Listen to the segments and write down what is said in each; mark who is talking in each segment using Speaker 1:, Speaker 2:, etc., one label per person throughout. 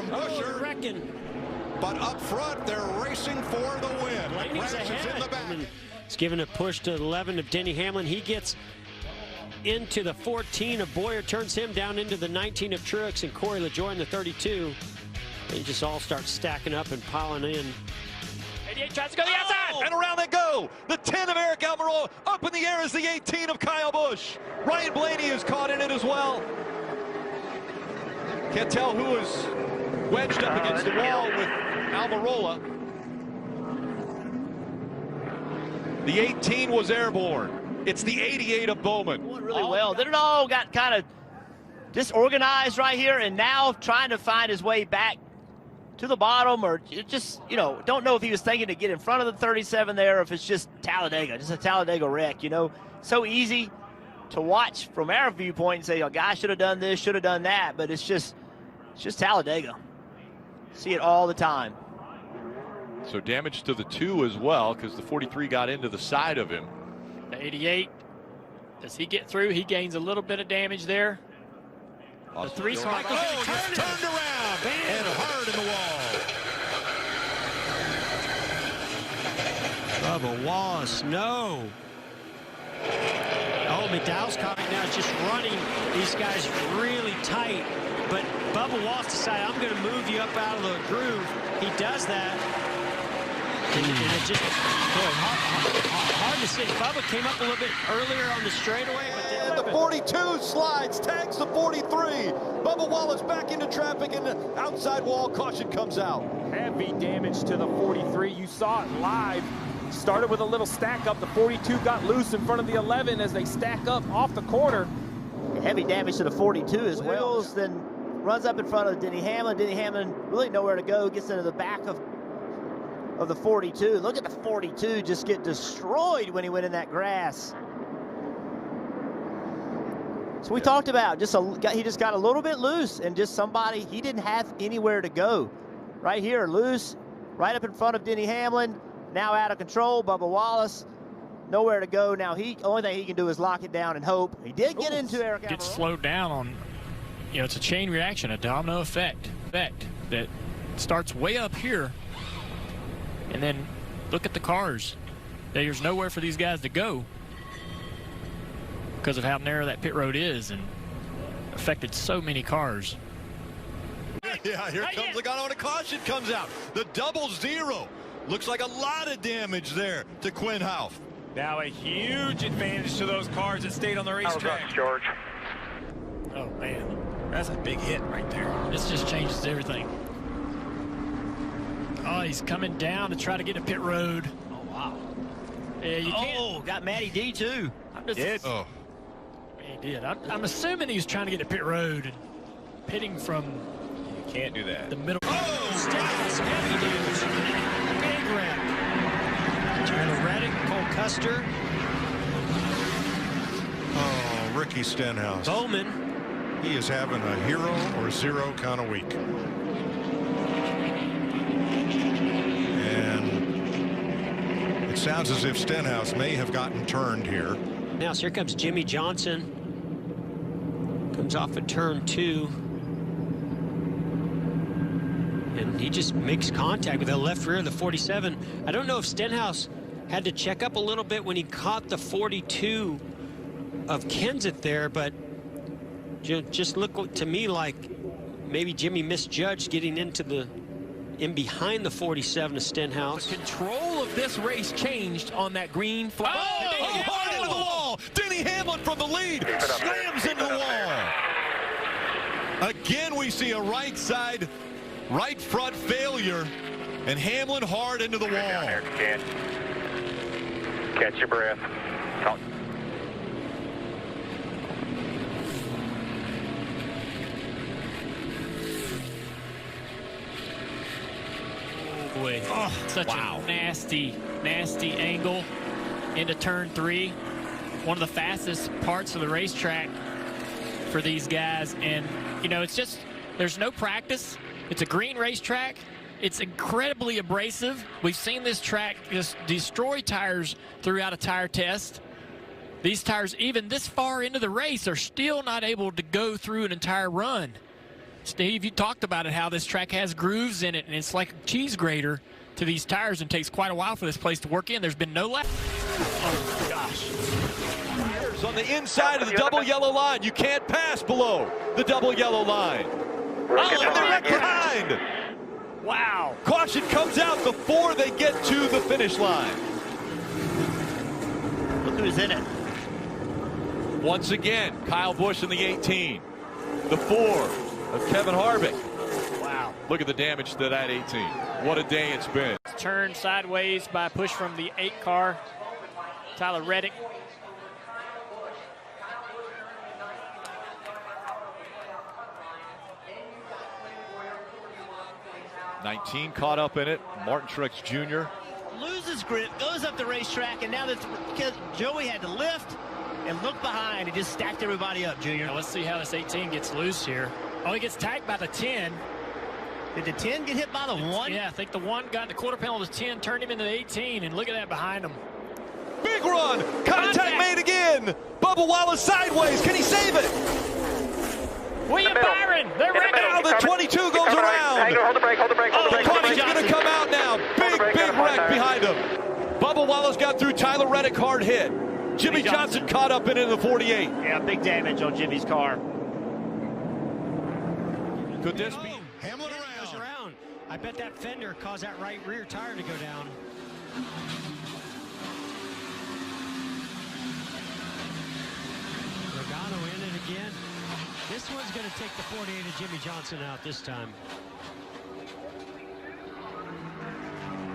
Speaker 1: from Busher. But up front, they're racing for the win.
Speaker 2: Blaney's ahead.
Speaker 1: In the back.
Speaker 2: He's giving a push to 11 of Denny Hamlin. He gets into the 14 of Boyer, turns him down into the 19 of Truex, and Corey LaJoie in the 32. They just all start stacking up and piling in.
Speaker 3: 88 tries to go to the outside.
Speaker 4: And around they go. The 10 of Eric Almirola. Up in the air is the 18 of Kyle Busch. Ryan Blaney is caught in it as well. Can't tell who is wedged up against the wall with Almirola. The 18 was airborne. It's the 88 of Bowman.
Speaker 5: Really well. Then it all got kind of disorganized right here, and now trying to find his way back to the bottom, or just, you know, don't know if he was thinking to get in front of the 37 there, or if it's just Talladega, just a Talladega wreck, you know. So easy to watch from our viewpoint and say, oh, guy should have done this, should have done that, but it's just Talladega. See it all the time.
Speaker 4: So damage to the 2 as well, because the 43 got into the side of him.
Speaker 3: The 88, does he get through? He gains a little bit of damage there. The 3
Speaker 1: Turned around and hard in the wall.
Speaker 2: Bubba Wallace, no. Oh, McDowell's car right now is just running these guys really tight. But Bubba Wallace decided, I'm going to move you up out of the groove. He does that. And it just, boy, hard to see. Bubba came up a little bit earlier on the straightaway.
Speaker 4: And the 42 slides, tags the 43. Bubba Wallace back into traffic, and the outside wall caution comes out.
Speaker 6: Heavy damage to the 43. You saw it live. Started with a little stack up. The 42 got loose in front of the 11 as they stack up off the corner.
Speaker 5: Heavy damage to the 42 as well. Then runs up in front of Denny Hamlin. Denny Hamlin really nowhere to go. Gets into the back of the 42. Look at the 42 just get destroyed when he went in that grass. So we talked about he just got a little bit loose, and just somebody, he didn't have anywhere to go. Right here, loose, right up in front of Denny Hamlin. Now out of control, Bubba Wallace, nowhere to go. Now only thing he can do is lock it down and hope. He did get into Eric Almirola.
Speaker 3: Gets slowed down on, you know, it's a chain reaction, a domino effect that starts way up here. And then look at the cars. There's nowhere for these guys to go because of how narrow that pit road is, and affected so many cars.
Speaker 4: Yeah, here comes the gun. A caution comes out. The 00. Looks like a lot of damage there to Quinn Houff.
Speaker 6: Now a huge advantage to those cars that stayed on the racetrack.
Speaker 7: George.
Speaker 3: Oh, man.
Speaker 6: That's a big hit right there.
Speaker 3: This just changes everything. Oh, he's coming down to try to get a pit road.
Speaker 5: Oh, wow.
Speaker 3: Yeah, you can't.
Speaker 5: Oh, got Matty D too.
Speaker 4: Oh.
Speaker 3: He did. I'm assuming he was trying to get a pit road and pitting from
Speaker 4: You can't do that.
Speaker 3: the middle.
Speaker 2: Oh, Stenhouse, heavy dudes. Big wreck. Tyler Reddick, Cole Custer.
Speaker 1: Oh, Ricky Stenhouse.
Speaker 2: Bowman.
Speaker 1: He is having a hero or zero kind of week. And it sounds as if Stenhouse may have gotten turned here.
Speaker 2: Now, so here comes Jimmy Johnson. Comes off of turn 2. And he just makes contact with the left rear of the 47. I don't know if Stenhouse had to check up a little bit when he caught the 42 of Kenseth there, but just looked to me like maybe Jimmy misjudged getting in behind the 47 of Stenhouse.
Speaker 6: The control of this race changed on that green flag.
Speaker 4: Hard into the wall. Denny Hamlin from the lead slams into the wall. Again, we see a right front failure, and Hamlin hard into the wall.
Speaker 7: Down there, Ken. Catch your breath.
Speaker 3: Boy, such a nasty angle into turn 3. One of the fastest parts of the racetrack for these guys. And, you know, it's just, there's no practice. It's a green racetrack. It's incredibly abrasive. We've seen this track just destroy tires throughout a tire test. These tires, even this far into the race, are still not able to go through an entire run. Steve, you talked about it, how this track has grooves in it, and it's like a cheese grater to these tires, and takes quite a while for this place to work in. There's been no lap. Oh, gosh.
Speaker 4: Tires on the inside of the double yellow line. You can't pass below the double yellow line. Oh, and they're left behind.
Speaker 3: Wow.
Speaker 4: Caution comes out before they get to the finish line.
Speaker 5: Look who's in it.
Speaker 4: Once again, Kyle Busch in the 18. The 4 of Kevin Harvick.
Speaker 5: Wow.
Speaker 4: Look at the damage to that 18. What a day it's been.
Speaker 3: Turned sideways by a push from the 8 car, Tyler Reddick.
Speaker 4: '19 caught up in it. Martin Truex Jr.
Speaker 5: Loses grip, goes up the racetrack, and now that's because Joey had to lift and look behind and just stacked everybody up, Junior.
Speaker 3: Now let's see how this 18 gets loose here. Oh, he gets tagged by the 10.
Speaker 5: Did the 10 get hit by the 1?
Speaker 3: Yeah, I think the 1 got in the quarter panel of the 10, turned him into the 18, and look at that behind him.
Speaker 4: Big run! Contact made again! Bubba Wallace sideways. Can he save it?
Speaker 3: William Byron, they're ready.
Speaker 4: Now the 22 goes around.
Speaker 7: Hold the brake, hold the brake, hold the brake.
Speaker 4: Caution's going to come out now. Big wreck behind him. Bubba Wallace got through. Tyler Reddick hard hit. Jimmy Johnson caught up in the 48.
Speaker 5: Yeah, big damage on Jimmy's car.
Speaker 4: Could this be?
Speaker 1: Hamlin
Speaker 2: Goes around. I bet that fender caused that right rear tire to go down. Logano in it again. This one's going to take the 48 of Jimmy Johnson out this time.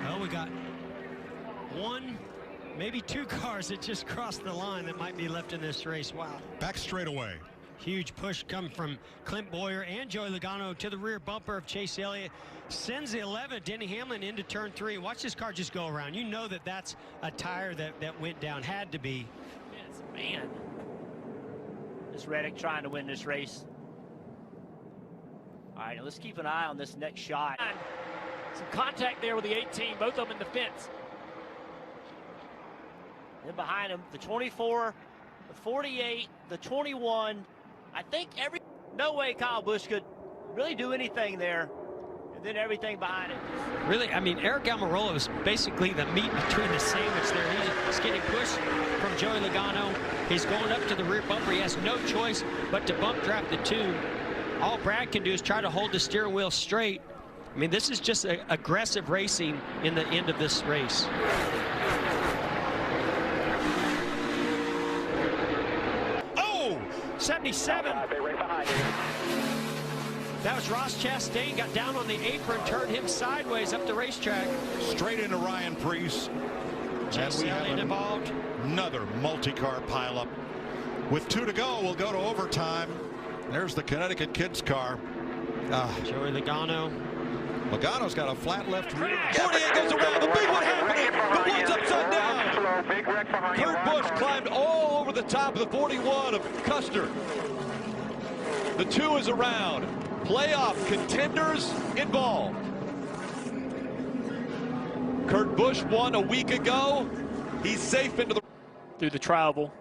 Speaker 2: Well, we got 1, maybe 2 cars that just crossed the line that might be left in this race. Wow.
Speaker 1: back straight away.
Speaker 2: Huge push come from Clint Boyer and Joey Logano to the rear bumper of Chase Elliott. Sends the 11, Denny Hamlin, into turn 3. Watch this car just go around. You know that that's a tire that went down. Had to be.
Speaker 5: Yes, man. This Reddick trying to win this race. All right, let's keep an eye on this next shot.
Speaker 3: Some contact there with the 18, both of them in the fence.
Speaker 5: Then behind him, the 24, the 48, the 21. I think no way Kyle Busch could really do anything there. And then everything behind it.
Speaker 2: Really, I mean, Eric Almirola was basically the meat between the sandwich there. He's getting pushed from Joey Logano. He's going up to the rear bumper. He has no choice but to bump draft the 2. All Brad can do is try to hold the steering wheel straight. I mean, this is just aggressive racing in the end of this race. Oh, 77. That was Ross Chastain, got down on the apron, turned him sideways up the racetrack.
Speaker 1: Straight into Ryan Preece.
Speaker 2: Chase Elliott involved.
Speaker 1: Another multi-car pileup. With 2 to go, we'll go to overtime. There's the Connecticut Kids car.
Speaker 2: Joey Logano.
Speaker 1: Logano's got a flat left rear.
Speaker 4: 48 goes around. The big one happening. The one's upside down. Kurt Busch climbed all over the top of the 41 of Custer. The 2 is around. Playoff contenders involved. Kurt Busch won a week ago. He's safe into the
Speaker 3: Through the tribal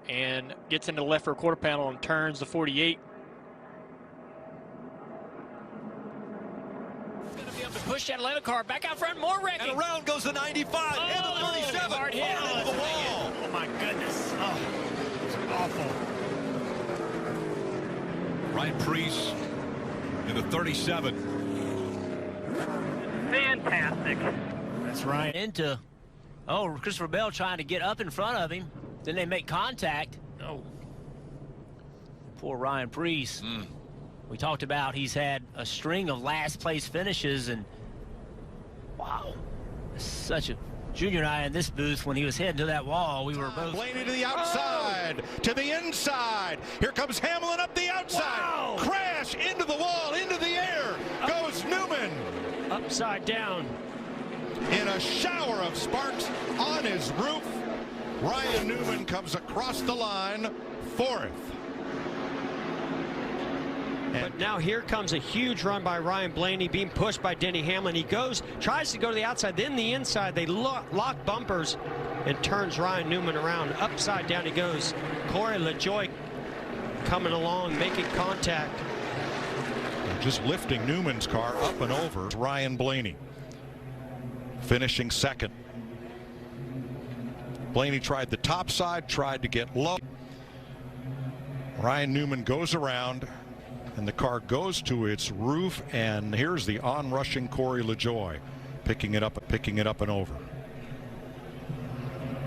Speaker 3: and gets into the left rear quarter panel and turns the 48. Going to be able to push that Atlanta car back out front, more wrecking.
Speaker 4: and around goes the 95 and the 37.
Speaker 3: Hard hit.
Speaker 4: Right into the wall.
Speaker 3: Oh my goodness. Oh, it's awful.
Speaker 4: Ryan Preece in the 37.
Speaker 7: Fantastic.
Speaker 3: That's right.
Speaker 5: Into, Christopher Bell trying to get up in front of him. Then they make contact.
Speaker 3: Oh.
Speaker 5: Poor Ryan Preece. We talked about he's had a string of last place finishes, and wow, such a Junior and I in this booth when he was heading to that wall, we were both.
Speaker 1: Blaney to the outside, to the inside. Here comes Hamlin up the outside.
Speaker 2: Wow.
Speaker 1: Crash into the wall, into the air. Goes Newman.
Speaker 2: Upside down.
Speaker 1: In a shower of sparks on his roof, Ryan Newman comes across the line, 4th.
Speaker 2: But now here comes a huge run by Ryan Blaney, being pushed by Denny Hamlin. He tries to go to the outside, then the inside. They lock bumpers and turns Ryan Newman around. Upside down he goes. Corey LaJoie coming along, making contact.
Speaker 1: just lifting Newman's car up and over. Ryan Blaney finishing second. Blaney tried the top side, tried to get low. Ryan Newman goes around, and the car goes to its roof, and here's the on-rushing Corey LaJoie picking it up and over.